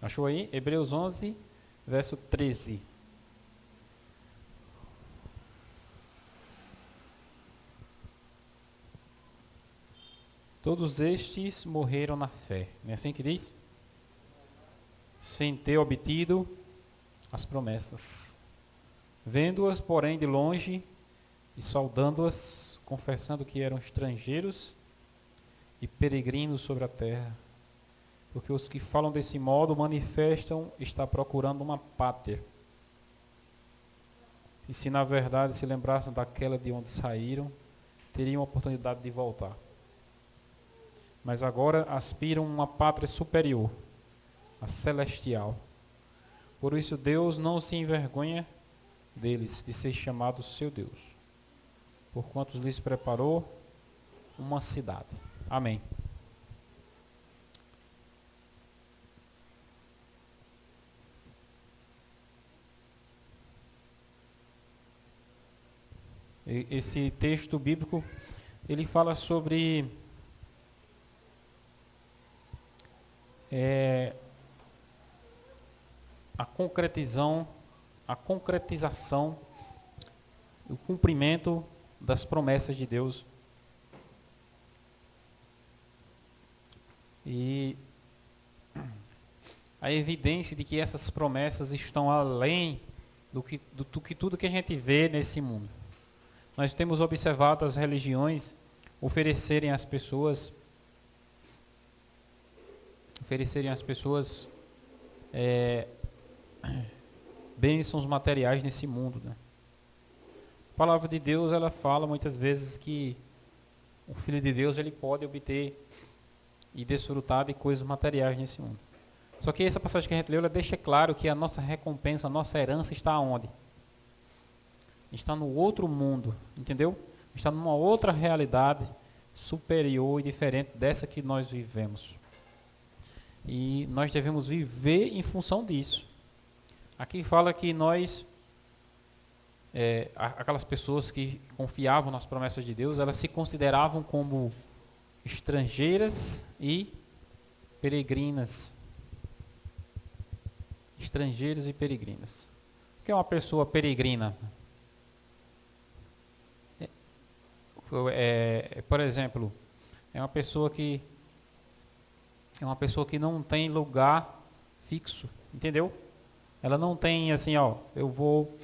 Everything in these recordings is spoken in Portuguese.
Achou aí? Hebreus 11, verso 13. Todos estes morreram na fé. Não é assim que diz? Sem ter obtido as promessas. Vendo-as, porém, de longe e saudando-as, confessando que eram estrangeiros e peregrinos sobre a terra. Porque os que falam desse modo manifestam estar procurando uma pátria. E se na verdade se lembrassem daquela de onde saíram, teriam a oportunidade de voltar. Mas agora aspiram a uma pátria superior, a celestial. Por isso Deus não se envergonha deles, de ser chamado seu Deus, porquanto lhes preparou uma cidade. Amém. Esse texto bíblico, ele fala sobre a concretização, o cumprimento das promessas de Deus. E a evidência de que essas promessas estão além do que tudo que a gente vê nesse mundo. Nós temos observado as religiões oferecerem às pessoas bênçãos materiais nesse mundo, né? A palavra de Deus, ela fala muitas vezes que o Filho de Deus, ele pode obter e desfrutar de coisas materiais nesse mundo. Só que essa passagem que a gente leu, ela deixa claro que a nossa recompensa, a nossa herança está onde? Está no outro mundo, entendeu? Está numa outra realidade superior e diferente dessa que nós vivemos. E nós devemos viver em função disso. Aqui fala que nós, aquelas pessoas que confiavam nas promessas de Deus, elas se consideravam como estrangeiras e peregrinas. Estrangeiros e peregrinas. O que é uma pessoa peregrina? Por exemplo, é uma pessoa que não tem lugar fixo, entendeu? Ela não tem assim, eu vou,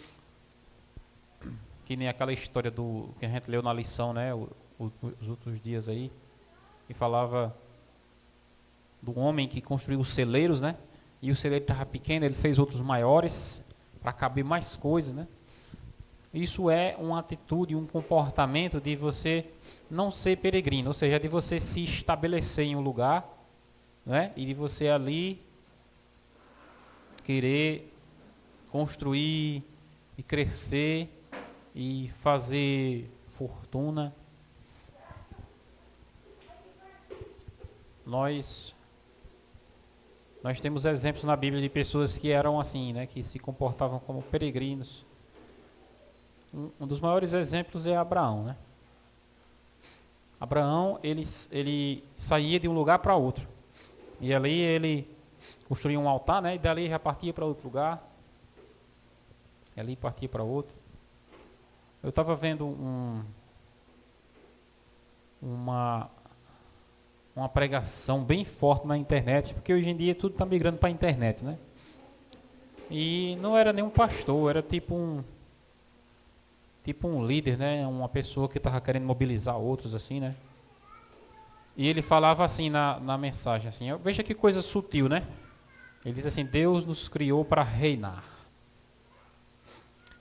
que nem aquela história que a gente leu na lição, né, os outros dias aí, que falava do homem que construiu os celeiros, né? E o celeiro estava pequeno, ele fez outros maiores para caber mais coisas, né? Isso é uma atitude, um comportamento de você não ser peregrino, ou seja, de você se estabelecer em um lugar, né? E de você ali querer construir e crescer e fazer fortuna. Nós temos exemplos na Bíblia de pessoas que eram assim, né? Que se comportavam como peregrinos. Um dos maiores exemplos é Abraão, né? Abraão, ele saía de um lugar para outro. E ali ele construía um altar, né? E dali já partia para outro lugar. E ali partia para outro. Eu estava vendo uma pregação bem forte na internet, porque hoje em dia tudo está migrando para a internet, né? E não era nenhum pastor, era tipo um líder, né? Uma pessoa que estava querendo mobilizar outros, assim, né? E ele falava assim na mensagem, assim, veja que coisa sutil, né? Ele diz assim: Deus nos criou para reinar.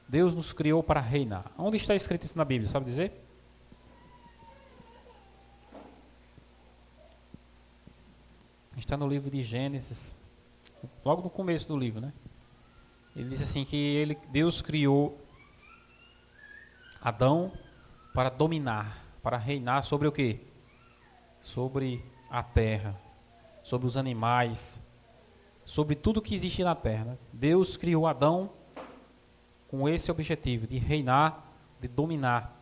Deus nos criou para reinar. Onde está escrito isso na Bíblia, sabe dizer? Está no livro de Gênesis, logo no começo do livro, né? Ele diz assim que Deus criou Adão para dominar, para reinar sobre o quê? Sobre a terra, sobre os animais, sobre tudo que existe na terra, né? Deus criou Adão com esse objetivo de reinar, de dominar.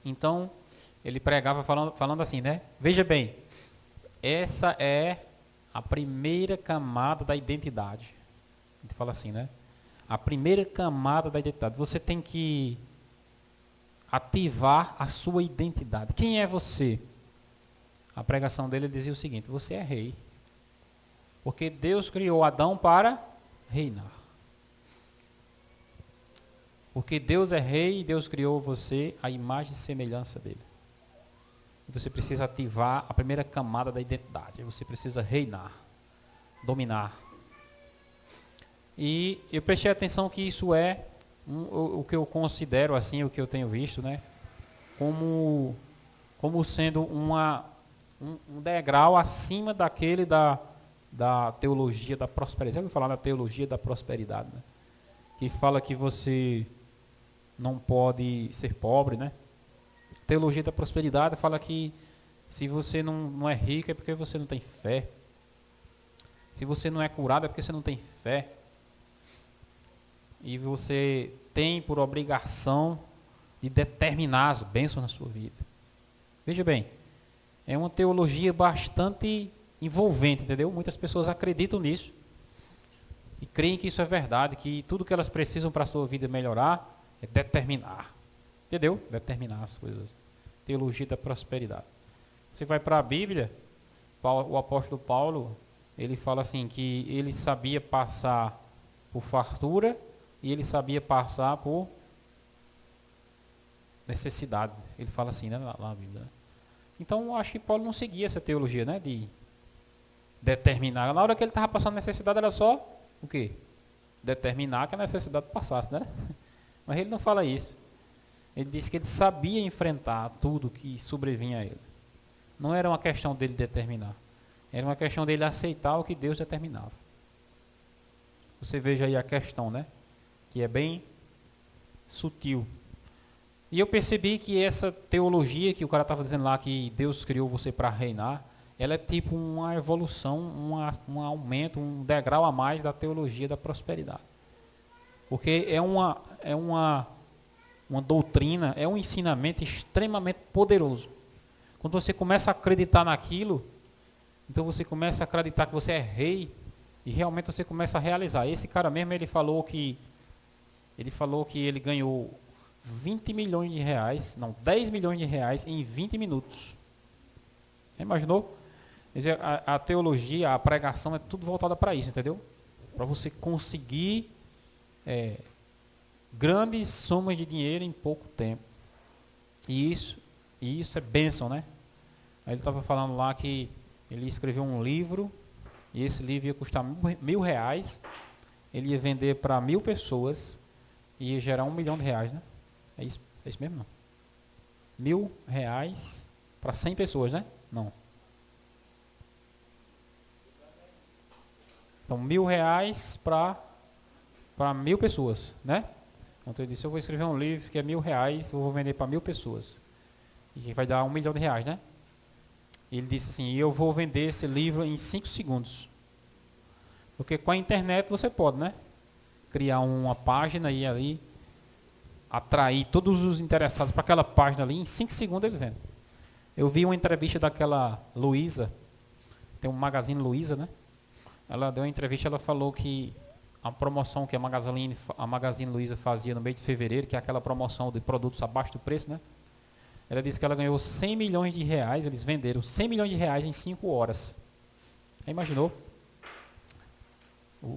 Então, ele pregava falando assim, né? Veja bem, essa é a primeira camada da identidade. A gente fala assim, né? A primeira camada da identidade. Você tem que ativar a sua identidade. Quem é você? A pregação dele dizia o seguinte: você é rei. Porque Deus criou Adão para reinar. Porque Deus é rei e Deus criou você à imagem e semelhança dele. Você precisa ativar a primeira camada da identidade. Você precisa reinar, dominar. E eu prestei atenção que isso é o que eu considero assim, o que eu tenho visto, né? Como sendo um degrau acima daquele da teologia da prosperidade. Já ouviu falar da teologia da prosperidade, né? Que fala que você não pode ser pobre, né? Teologia da prosperidade fala que se você não é rico é porque você não tem fé. Se você não é curado é porque você não tem fé. E você tem por obrigação de determinar as bênçãos na sua vida. Veja bem, é uma teologia bastante envolvente, entendeu? Muitas pessoas acreditam nisso e creem que isso é verdade, que tudo que elas precisam para a sua vida melhorar é determinar. Entendeu? Determinar as coisas. Teologia da prosperidade. Você vai para a Bíblia, o apóstolo Paulo, ele fala assim, que ele sabia passar por fartura e ele sabia passar por necessidade. Ele fala assim, né, lá na Bíblia. Né? Então, eu acho que Paulo não seguia essa teologia, né, de determinar. Na hora que ele estava passando necessidade, era só o quê? Determinar que a necessidade passasse, né? Mas ele não fala isso. Ele disse que ele sabia enfrentar tudo que sobrevinha a ele. Não era uma questão dele determinar. Era uma questão dele aceitar o que Deus determinava. Você veja aí a questão, né? Que é bem sutil. E eu percebi que essa teologia que o cara estava dizendo lá, que Deus criou você para reinar, ela é tipo uma evolução, um aumento, um degrau a mais da teologia da prosperidade. Porque é uma doutrina, é um ensinamento extremamente poderoso. Quando você começa a acreditar naquilo, então você começa a acreditar que você é rei e realmente você começa a realizar. Esse cara mesmo, ele falou que ele ganhou 20 milhões de reais, não, 10 milhões de reais em 20 minutos. Imaginou? Quer dizer, a teologia, a pregação é tudo voltada para isso, entendeu? Para você conseguir grandes somas de dinheiro em pouco tempo. E isso é bênção, né? Aí ele estava falando lá que ele escreveu um livro, e esse livro ia custar R$1.000, ele ia vender para 1.000 pessoas, e ia gerar R$1 milhão, né? É isso mesmo, não? R$1.000 para 100 pessoas, né? Não. Então, R$1.000 para 1.000 pessoas, né? Então ele disse, eu vou escrever um livro que é R$1.000, eu vou vender para 1.000 pessoas. E vai dar R$1 milhão, né? E ele disse assim, eu vou vender esse livro em 5 segundos. Porque com a internet você pode, né? Criar uma página e ali atrair todos os interessados para aquela página ali, em 5 segundos ele vende. Eu vi uma entrevista daquela Luísa, tem um Magazine Luiza, né? Ela deu uma entrevista, ela falou que a promoção que a Magazine Luiza fazia no mês de fevereiro, que é aquela promoção de produtos abaixo do preço, né? Ela disse que ela ganhou 100 milhões de reais, eles venderam 100 milhões de reais em 5 horas. Aí imaginou?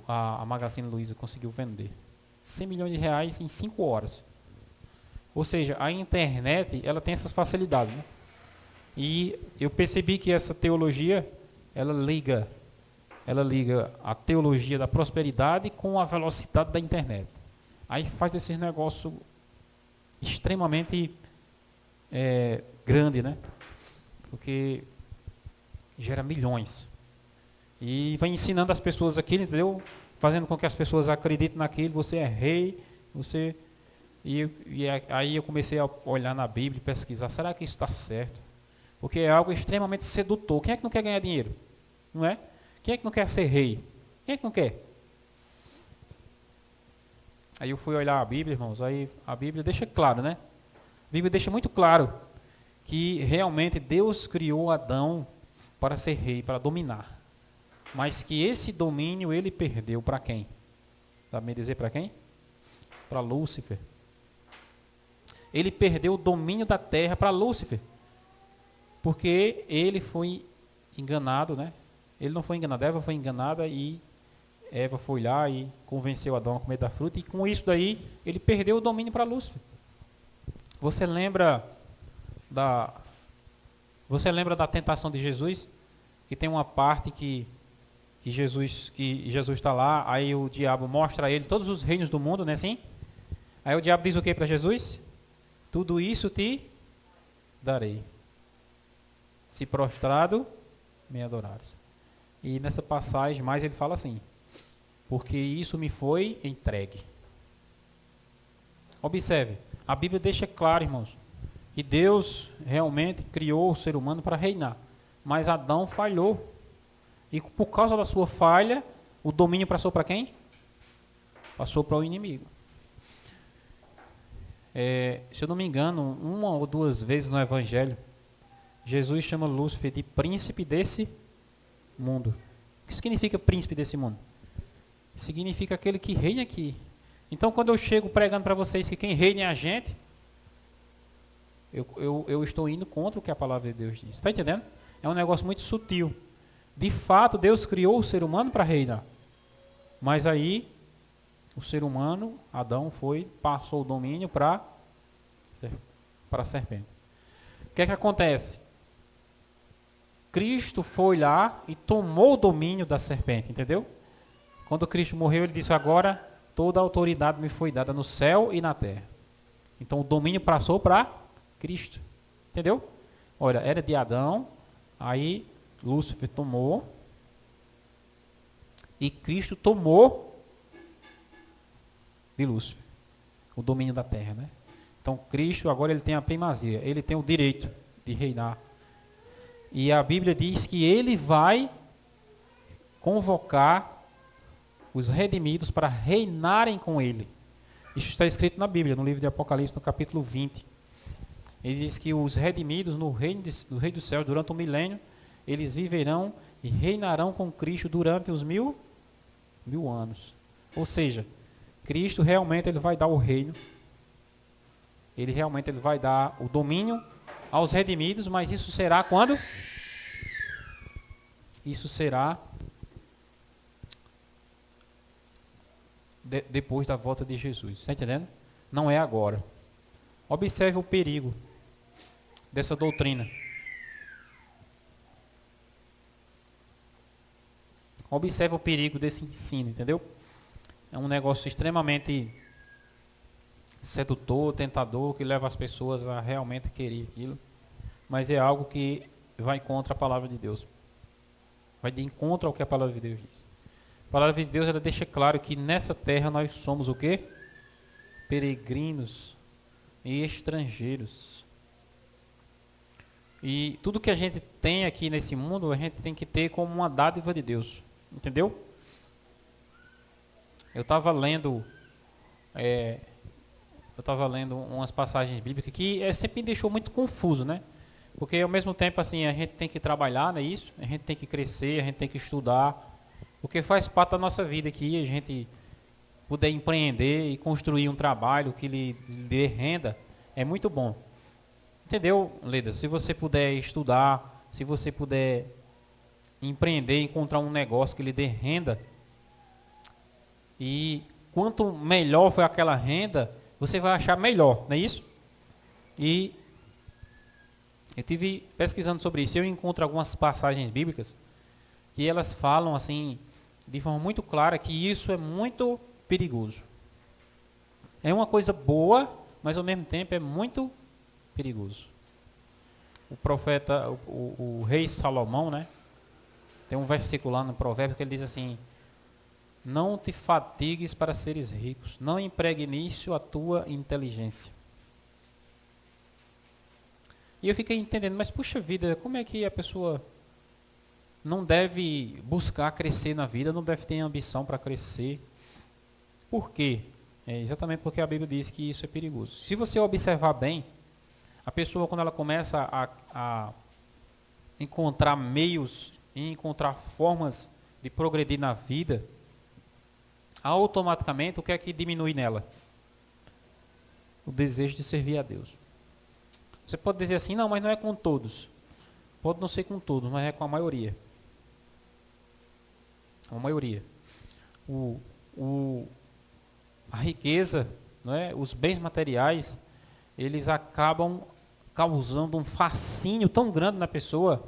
A Magazine Luiza conseguiu vender 100 milhões de reais em 5 horas. Ou seja, a internet, ela tem essas facilidades, né? E eu percebi que essa teologia, ela liga a teologia da prosperidade com a velocidade da internet. Aí faz esse negócio extremamente grande, né? Porque gera milhões. E vai ensinando as pessoas aquilo, entendeu? Fazendo com que as pessoas acreditem naquilo, você é rei, você... aí eu comecei a olhar na Bíblia e pesquisar, será que isso está certo? Porque é algo extremamente sedutor. Quem é que não quer ganhar dinheiro? Não é? Quem é que não quer ser rei? Quem é que não quer? Aí eu fui olhar a Bíblia, irmãos, aí a Bíblia deixa claro, né? A Bíblia deixa muito claro que realmente Deus criou Adão para ser rei, para dominar. mas que esse domínio ele perdeu para quem? Sabe me dizer para quem? Para Lúcifer. Ele perdeu o domínio da terra para Lúcifer, porque ele foi enganado, né? Ele não foi enganado, Eva foi enganada e Eva foi lá e convenceu Adão a comer da fruta, e com isso daí ele perdeu o domínio para Lúcifer. Você lembra da tentação de Jesus? Que tem uma parte que Jesus está lá, aí o diabo mostra a ele todos os reinos do mundo, né, assim? Aí o diabo diz o que para Jesus? Tudo isso te darei, se prostrado me adorares. E nessa passagem mais ele fala assim: porque isso me foi entregue. Observe, a Bíblia deixa claro, irmãos, que Deus realmente criou o ser humano para reinar, mas Adão falhou. E por causa da sua falha, o domínio passou para quem? Passou para o inimigo. Se eu não me engano, uma ou duas vezes no Evangelho, Jesus chama Lúcifer de príncipe desse mundo. O que significa príncipe desse mundo? Significa aquele que reina aqui. Então, quando eu chego pregando para vocês que quem reina é a gente, eu estou indo contra o que a palavra de Deus diz. Está entendendo? É um negócio muito sutil. De fato, Deus criou o ser humano para reinar. Mas aí, o ser humano, Adão, passou o domínio para a serpente. O que é que acontece? Cristo foi lá e tomou o domínio da serpente, entendeu? Quando Cristo morreu, ele disse: agora toda a autoridade me foi dada no céu e na terra. Então o domínio passou para Cristo, entendeu? Olha, era de Adão, aí Lúcifer tomou, e Cristo tomou de Lúcifer o domínio da terra, né? Então Cristo agora ele tem a primazia, ele tem o direito de reinar. E a Bíblia diz que ele vai convocar os redimidos para reinarem com ele. Isso está escrito na Bíblia, no livro de Apocalipse, no capítulo 20. Ele diz que os redimidos no reino dos céus, durante o milênio, eles viverão e reinarão com Cristo durante os mil anos. Ou seja, Cristo realmente ele vai dar o reino, ele realmente ele vai dar o domínio aos redimidos, mas isso será quando? Isso será depois da volta de Jesus. Está entendendo? Não é agora. Observe o perigo dessa doutrina. Observe o perigo desse ensino, entendeu? É um negócio extremamente sedutor, tentador, que leva as pessoas a realmente querer aquilo, mas é algo que vai contra a palavra de Deus, vai de encontro ao que a palavra de Deus diz. A palavra de Deus ela deixa claro que nessa terra nós somos o quê? Peregrinos e estrangeiros. E tudo que a gente tem aqui nesse mundo, a gente tem que ter como uma dádiva de Deus, entendeu? Eu estava lendo umas passagens bíblicas que sempre me deixou muito confuso, né? Porque ao mesmo tempo assim, a gente tem que trabalhar, não é isso? A gente tem que crescer, a gente tem que estudar, porque faz parte da nossa vida aqui, a gente puder empreender e construir um trabalho que lhe dê renda, é muito bom. Entendeu, Leda? Se você puder estudar, se você puder empreender, encontrar um negócio que lhe dê renda, e quanto melhor for aquela renda, você vai achar melhor, não é isso? E eu tive pesquisando sobre isso, eu encontro algumas passagens bíblicas que elas falam assim, de forma muito clara, que isso é muito perigoso. É uma coisa boa, mas ao mesmo tempo é muito perigoso. O profeta, o rei Salomão, né? Tem um versículo lá no Provérbio que ele diz assim: não te fatigues para seres ricos, não empregue nisso a tua inteligência. E eu fiquei entendendo, mas puxa vida, como é que a pessoa não deve buscar crescer na vida, não deve ter ambição para crescer? Por quê? É exatamente porque a Bíblia diz que isso é perigoso. Se você observar bem, a pessoa quando ela começa a encontrar meios e encontrar formas de progredir na vida, automaticamente o que é que diminui nela? O desejo de servir a Deus. Você pode dizer assim, não, mas não é com todos. Pode não ser com todos, mas é com a maioria. A maioria. A riqueza, não é? Os bens materiais, eles acabam causando um fascínio tão grande na pessoa,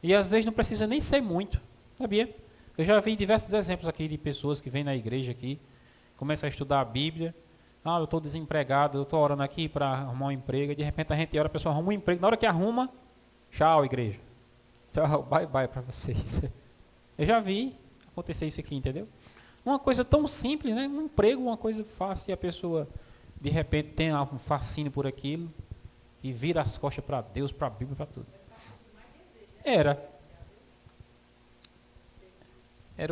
e às vezes não precisa nem ser muito, sabia? Eu já vi diversos exemplos aqui de pessoas que vêm na igreja aqui, começam a estudar a Bíblia, eu estou desempregado, eu estou orando aqui para arrumar um emprego, e de repente a gente ora, a pessoa arruma um emprego, na hora que arruma, tchau igreja, tchau, bye bye para vocês. Eu já vi acontecer isso aqui, entendeu? Uma coisa tão simples, né? Um emprego, uma coisa fácil, e a pessoa de repente tem um fascínio por aquilo, e vira as costas para Deus, para a Bíblia, para tudo. Era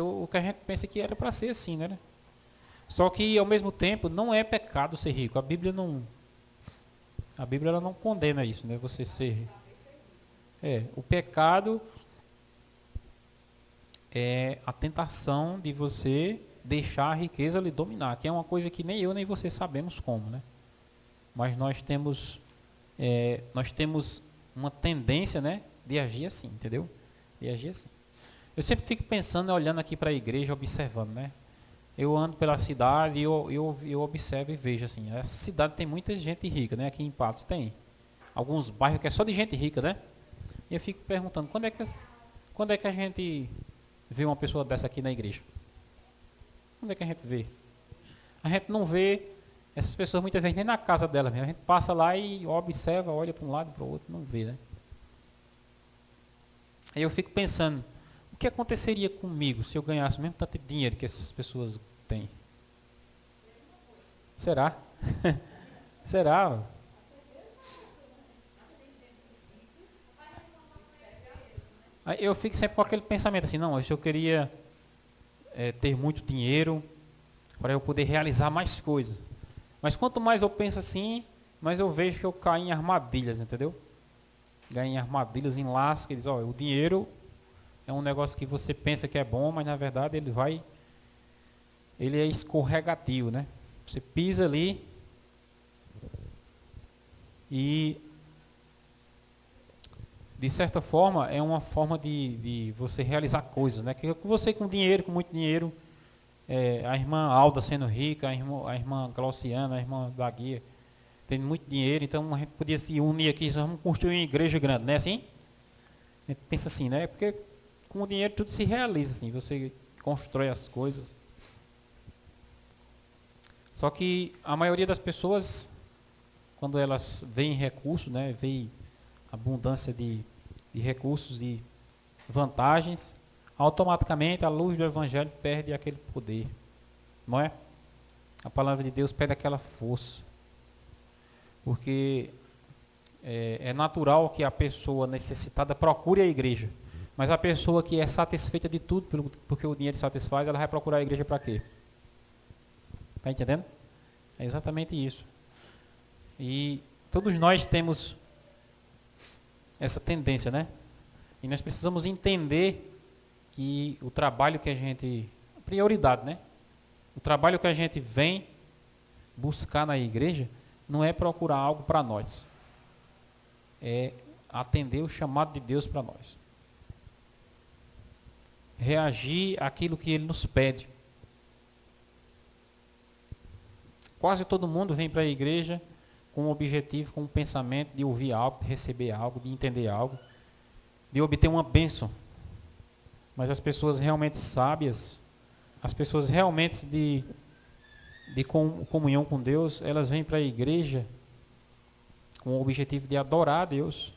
o que a gente pensa que era para ser assim, né? Só que ao mesmo tempo não é pecado ser rico. A Bíblia ela não condena isso, né? Você ser rico. O pecado é a tentação de você deixar a riqueza lhe dominar, que é uma coisa que nem eu nem você sabemos como, né? Mas nós temos uma tendência, né, de agir assim, entendeu? De agir assim. Eu sempre fico pensando, olhando aqui para a igreja, observando, né? Eu ando pela cidade e eu observo e vejo assim, essa cidade tem muita gente rica, né? Aqui em Patos tem alguns bairros que é só de gente rica, né? E eu fico perguntando, quando é que a gente vê uma pessoa dessa aqui na igreja? Quando é que a gente vê? A gente não vê essas pessoas muitas vezes nem na casa delas mesmo. A gente passa lá e observa, olha para um lado e para o outro, não vê, né? Aí eu fico pensando, o que aconteceria comigo se eu ganhasse o mesmo tanto de dinheiro que essas pessoas têm? Será? Será? Aí eu fico sempre com aquele pensamento assim, não, se eu queria ter muito dinheiro para eu poder realizar mais coisas. Mas quanto mais eu penso assim, mais eu vejo que eu caio em armadilhas, entendeu? Caio em armadilhas, em laços, que diz, o dinheiro é um negócio que você pensa que é bom, mas na verdade ele é escorregadio, né? Você pisa ali e de certa forma é uma forma de você realizar coisas, né? Que você com dinheiro, com muito dinheiro, a irmã Alda sendo rica, a irmã Glauciana, a irmã da Guia, tem muito dinheiro, então a gente podia se unir aqui, vamos construir uma igreja grande, não é assim? A gente pensa assim, né? Porque com o dinheiro tudo se realiza, assim, você constrói as coisas. Só que a maioria das pessoas, quando elas veem recursos, né? Veem abundância de recursos, de vantagens, automaticamente a luz do Evangelho perde aquele poder, não é? A palavra de Deus perde aquela força, porque é natural que a pessoa necessitada procure a igreja, mas a pessoa que é satisfeita de tudo, porque o dinheiro satisfaz, ela vai procurar a igreja para quê? Está entendendo? É exatamente isso. E todos nós temos essa tendência, né? E nós precisamos entender que o trabalho que a gente... Prioridade, né? O trabalho que a gente vem buscar na igreja não é procurar algo para nós. É atender o chamado de Deus para nós. Reagir àquilo que Ele nos pede. Quase todo mundo vem para a igreja com um objetivo, com um pensamento de ouvir algo, de receber algo, de entender algo, de obter uma bênção. Mas as pessoas realmente sábias, as pessoas realmente de comunhão com Deus, elas vêm para a igreja com o objetivo de adorar a Deus.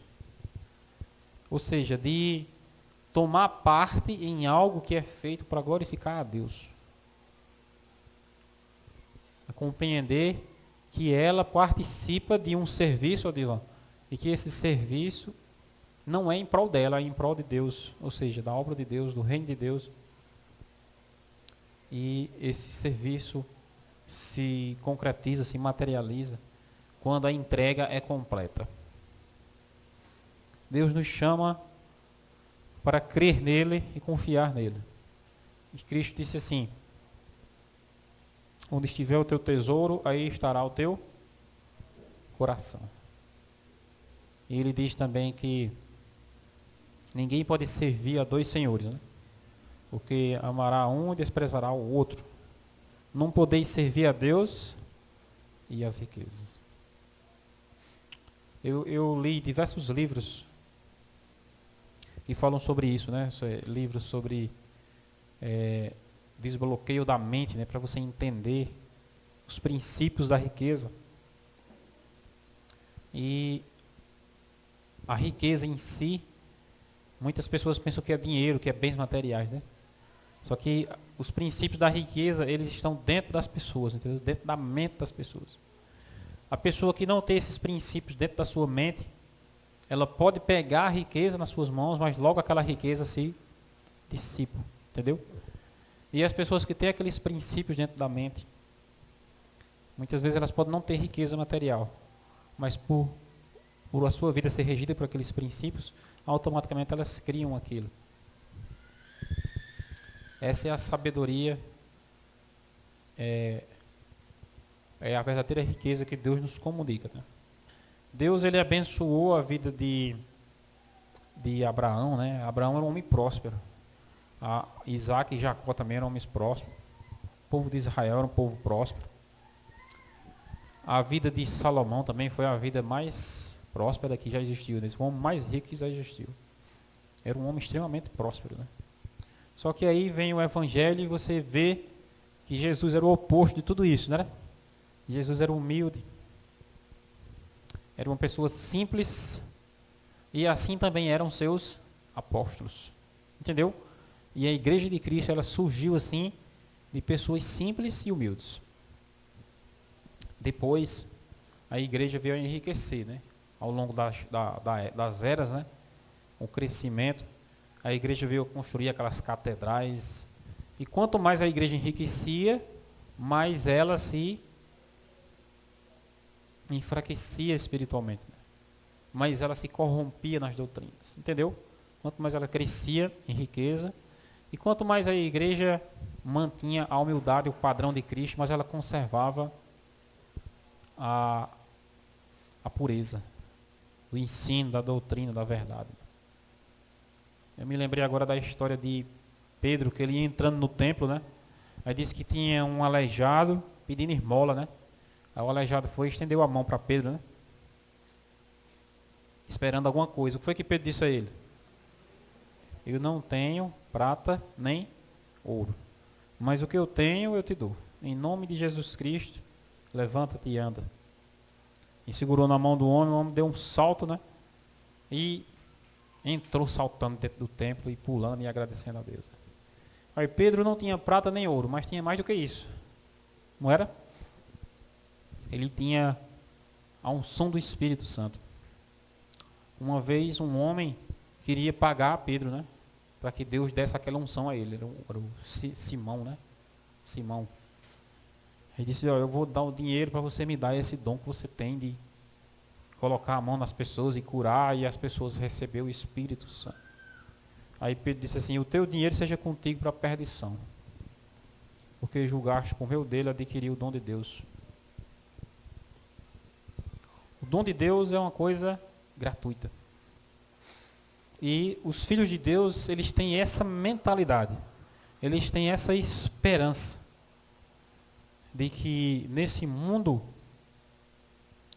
Ou seja, de tomar parte em algo que é feito para glorificar a Deus. A compreender que ela participa de um serviço, Odilon, e que esse serviço não é em prol dela, é em prol de Deus, ou seja, da obra de Deus, do reino de Deus. E esse serviço se concretiza, se materializa, quando a entrega é completa. Deus nos chama para crer nele e confiar nele. E Cristo disse assim: onde estiver o teu tesouro, aí estará o teu coração. E ele diz também que ninguém pode servir a dois senhores, né? Porque amará um e desprezará o outro. Não podeis servir a Deus e as riquezas. Eu li diversos livros que falam sobre isso, né? Livros sobre desbloqueio da mente, né? Para você entender os princípios da riqueza. E a riqueza em si, muitas pessoas pensam que é dinheiro, que é bens materiais, né? Só que os princípios da riqueza, eles estão dentro das pessoas, entendeu? Dentro da mente das pessoas. A pessoa que não tem esses princípios dentro da sua mente, ela pode pegar a riqueza nas suas mãos, mas logo aquela riqueza se dissipa, entendeu? E as pessoas que têm aqueles princípios dentro da mente, muitas vezes elas podem não ter riqueza material, mas por a sua vida ser regida por aqueles princípios, automaticamente elas criam aquilo. Essa é a sabedoria, é a verdadeira riqueza que Deus nos comunica. Né? Deus, ele abençoou a vida de Abraão, né? Abraão era um homem próspero. Isaac e Jacó também eram homens prósperos. O povo de Israel era um povo próspero. A vida de Salomão também foi a vida mais próspera que já existiu. Né? O homem mais rico que já existiu. Era um homem extremamente próspero. Né? Só que aí vem o Evangelho e você vê que Jesus era o oposto de tudo isso, né? Jesus era humilde, era uma pessoa simples, e assim também eram seus apóstolos, entendeu? E a igreja de Cristo, ela surgiu assim, de pessoas simples e humildes. Depois, a igreja veio a enriquecer, né? Ao longo das eras, né? O crescimento, a igreja veio construir aquelas catedrais, e quanto mais a igreja enriquecia, mais ela se enfraquecia espiritualmente, né? Mas ela se corrompia nas doutrinas, entendeu? Quanto mais ela crescia em riqueza, e quanto mais a igreja mantinha a humildade, o padrão de Cristo, mas ela conservava a pureza, o ensino da doutrina, da verdade. Eu me lembrei agora da história de Pedro, que ele ia entrando no templo, né? Aí disse que tinha um aleijado pedindo esmola, né? Aí o aleijado foi e estendeu a mão para Pedro, né? Esperando alguma coisa. O que foi que Pedro disse a ele? Eu não tenho prata nem ouro, mas o que eu tenho eu te dou. Em nome de Jesus Cristo, levanta-te e anda. E segurou na mão do homem, o homem deu um salto, né? E entrou saltando dentro do templo e pulando e agradecendo a Deus. Aí Pedro não tinha prata nem ouro, mas tinha mais do que isso. Não era? Ele tinha a unção do Espírito Santo. Uma vez um homem queria pagar a Pedro, né? Para que Deus desse aquela unção a ele. Era o Simão, né? Simão. Ele disse, eu vou dar o dinheiro para você me dar esse dom que você tem de colocar a mão nas pessoas e curar, e as pessoas receber o Espírito Santo. Aí Pedro disse assim, o teu dinheiro seja contigo para a perdição, porque julgaste por meio dele adquirir o dom de Deus. O dom de Deus é uma coisa gratuita. E os filhos de Deus, eles têm essa mentalidade, eles têm essa esperança de que nesse mundo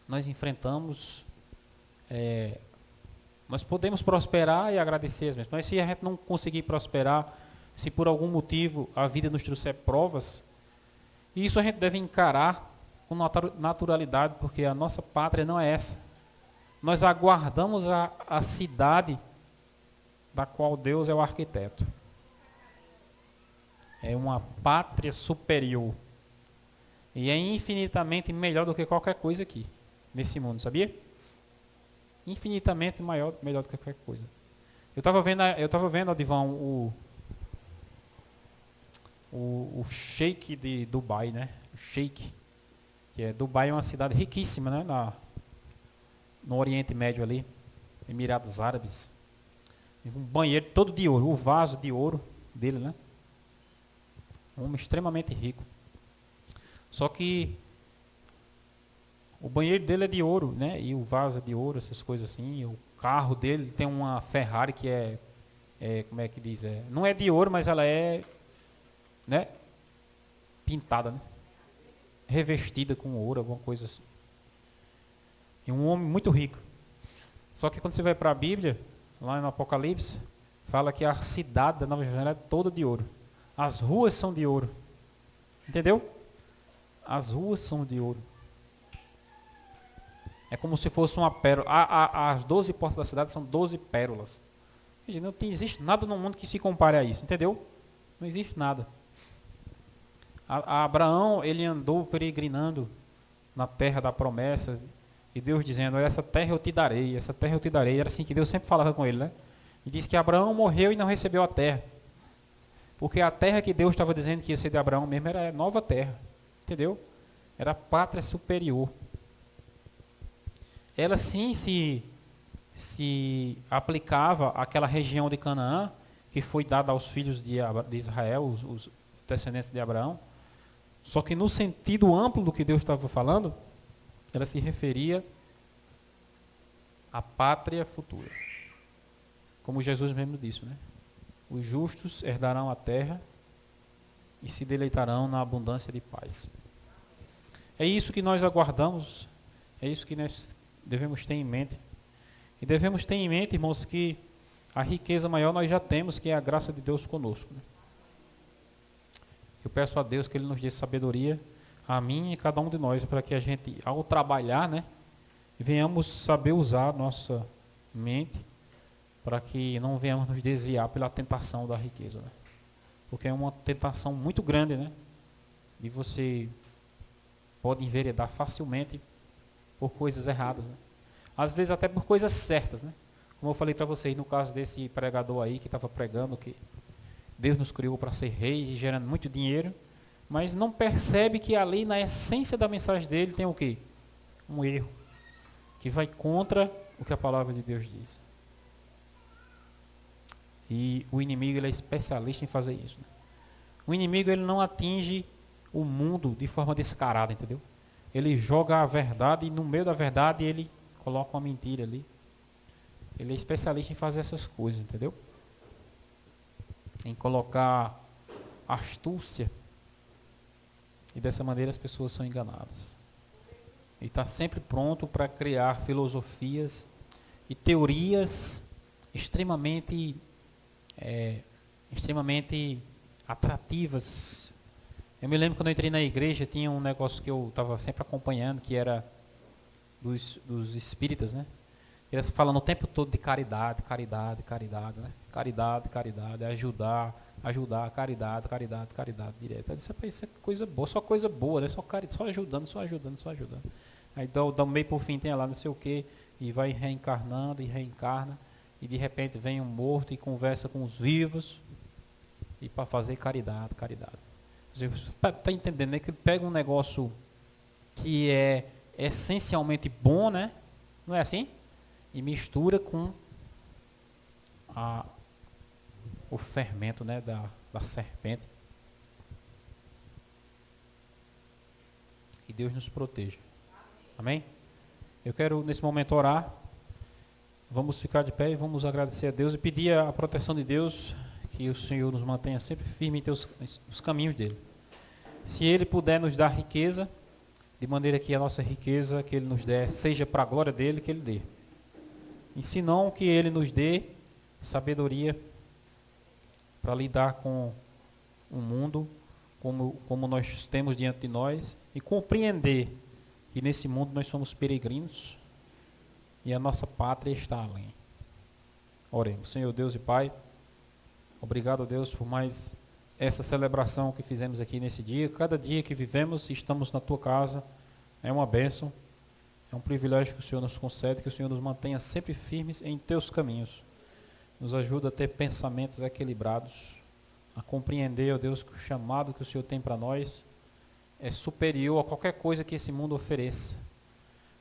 nós enfrentamos, nós podemos prosperar e agradecer as bênçãos, mas se a gente não conseguir prosperar, se por algum motivo a vida nos trouxer provas, isso a gente deve encarar com naturalidade, porque a nossa pátria não é essa. Nós aguardamos a cidade da qual Deus é o arquiteto. É uma pátria superior. E é infinitamente melhor do que qualquer coisa aqui, nesse mundo, sabia? Infinitamente melhor do que qualquer coisa. Eu estava vendo, Adivão, o Sheik de Dubai, né? O Sheik, Dubai é uma cidade riquíssima, né? No Oriente Médio ali, Emirados Árabes. Um banheiro todo de ouro, o vaso de ouro dele, né? Um homem extremamente rico. Só que o banheiro dele é de ouro, né? E o vaso é de ouro, essas coisas assim. E o carro dele tem uma Ferrari que como é que diz? Não é de ouro, mas ela é, né? Pintada, né? Revestida com ouro, alguma coisa assim. E um homem muito rico. Só que quando você vai para a Bíblia, lá no Apocalipse, fala que a cidade da Nova Jerusalém é toda de ouro. As ruas são de ouro. Entendeu? As ruas são de ouro. É como se fosse uma pérola. As 12 portas da cidade são 12 pérolas. Não existe nada no mundo que se compare a isso. Entendeu? Não existe nada. Abraão, ele andou peregrinando na terra da promessa. E Deus dizendo, essa terra eu te darei, essa terra eu te darei. Era assim que Deus sempre falava com ele, né? E disse que Abraão morreu e não recebeu a terra. Porque a terra que Deus estava dizendo que ia ser de Abraão mesmo era a nova terra. Entendeu? Era a pátria superior. Ela sim se aplicava àquela região de Canaã, que foi dada aos filhos de Israel, os descendentes de Abraão. Só que no sentido amplo do que Deus estava falando, ela se referia à pátria futura. Como Jesus mesmo disse, né? Os justos herdarão a terra e se deleitarão na abundância de paz. É isso que nós aguardamos, é isso que nós devemos ter em mente. E devemos ter em mente, irmãos, que a riqueza maior nós já temos, que é a graça de Deus conosco. Né? Eu peço a Deus que Ele nos dê sabedoria, a mim e a cada um de nós, para que a gente, ao trabalhar, né, venhamos saber usar a nossa mente, para que não venhamos nos desviar pela tentação da riqueza. Né? Porque é uma tentação muito grande, né? E você pode enveredar facilmente por coisas erradas. Né? Às vezes até por coisas certas. Né? Como eu falei para vocês, no caso desse pregador aí, que estava pregando que Deus nos criou para ser reis e gerando muito dinheiro, mas não percebe que ali na essência da mensagem dele tem o quê? Um erro, que vai contra o que a palavra de Deus diz. E o inimigo ele é especialista em fazer isso. Né? O inimigo ele não atinge o mundo de forma descarada, entendeu? Ele joga a verdade e no meio da verdade ele coloca uma mentira ali. Ele é especialista em fazer essas coisas, entendeu? Em colocar astúcia. E dessa maneira as pessoas são enganadas. Ele está sempre pronto para criar filosofias e teorias extremamente atrativas. Eu me lembro quando eu entrei na igreja, tinha um negócio que eu estava sempre acompanhando, que era dos espíritas, né? Eles falando o tempo todo de caridade, caridade, caridade, né? Caridade, caridade, ajudar, caridade, caridade, caridade, direto. Eu disse, isso é coisa boa, né? Só ajudando, só ajudando, só ajudando. Aí do meio por fim tem lá não sei o que, e vai reencarnando e reencarna, e de repente vem um morto e conversa com os vivos, e para fazer caridade, caridade. Você está entendendo, né? Que ele pega um negócio que é essencialmente bom, né? Não é assim? E mistura com o fermento, né, da serpente. Que Deus nos proteja. Amém? Eu quero nesse momento orar. Vamos ficar de pé e vamos agradecer a Deus e pedir a proteção de Deus, que o Senhor nos mantenha sempre firme em os caminhos dele. Se Ele puder nos dar riqueza, de maneira que a nossa riqueza que Ele nos der seja para a glória dele, que Ele dê. E se não, que Ele nos dê sabedoria para lidar com o mundo como nós temos diante de nós e compreender que nesse mundo nós somos peregrinos e a nossa pátria está além. Oremos. Senhor Deus e Pai, obrigado, Deus, por mais essa celebração que fizemos aqui nesse dia. Cada dia que vivemos e estamos na Tua casa é uma bênção, é um privilégio que o Senhor nos concede, que o Senhor nos mantenha sempre firmes em Teus caminhos. Nos ajuda a ter pensamentos equilibrados, a compreender, ó Deus, que o chamado que o Senhor tem para nós é superior a qualquer coisa que esse mundo ofereça.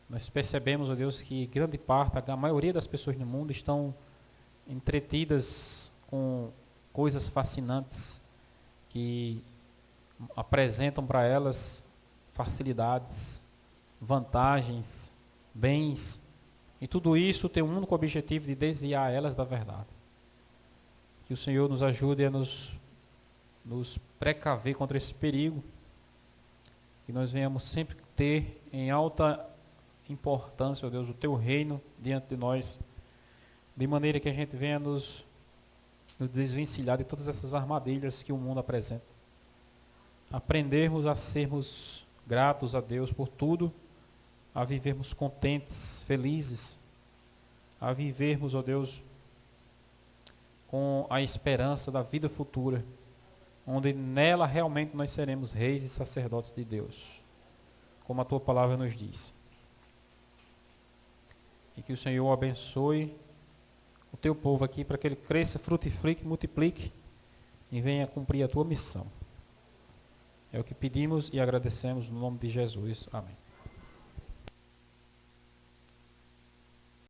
Nós percebemos, ó Deus, que grande parte, a maioria das pessoas no mundo estão entretidas com coisas fascinantes que apresentam para elas facilidades, vantagens, bens, e tudo isso tem um único objetivo de desviar elas da verdade. Que o Senhor nos ajude a nos precaver contra esse perigo, que nós venhamos sempre ter em alta importância, ó Deus, o Teu reino diante de nós, de maneira que a gente venha nos desvencilhar de todas essas armadilhas que o mundo apresenta. Aprendermos a sermos gratos a Deus por tudo, a vivermos contentes, felizes, a vivermos, ó Deus, com a esperança da vida futura, onde nela realmente nós seremos reis e sacerdotes de Deus, como a Tua palavra nos diz. E que o Senhor abençoe o Teu povo aqui, para que ele cresça, frutifique, multiplique e venha cumprir a Tua missão. É o que pedimos e agradecemos no nome de Jesus. Amém.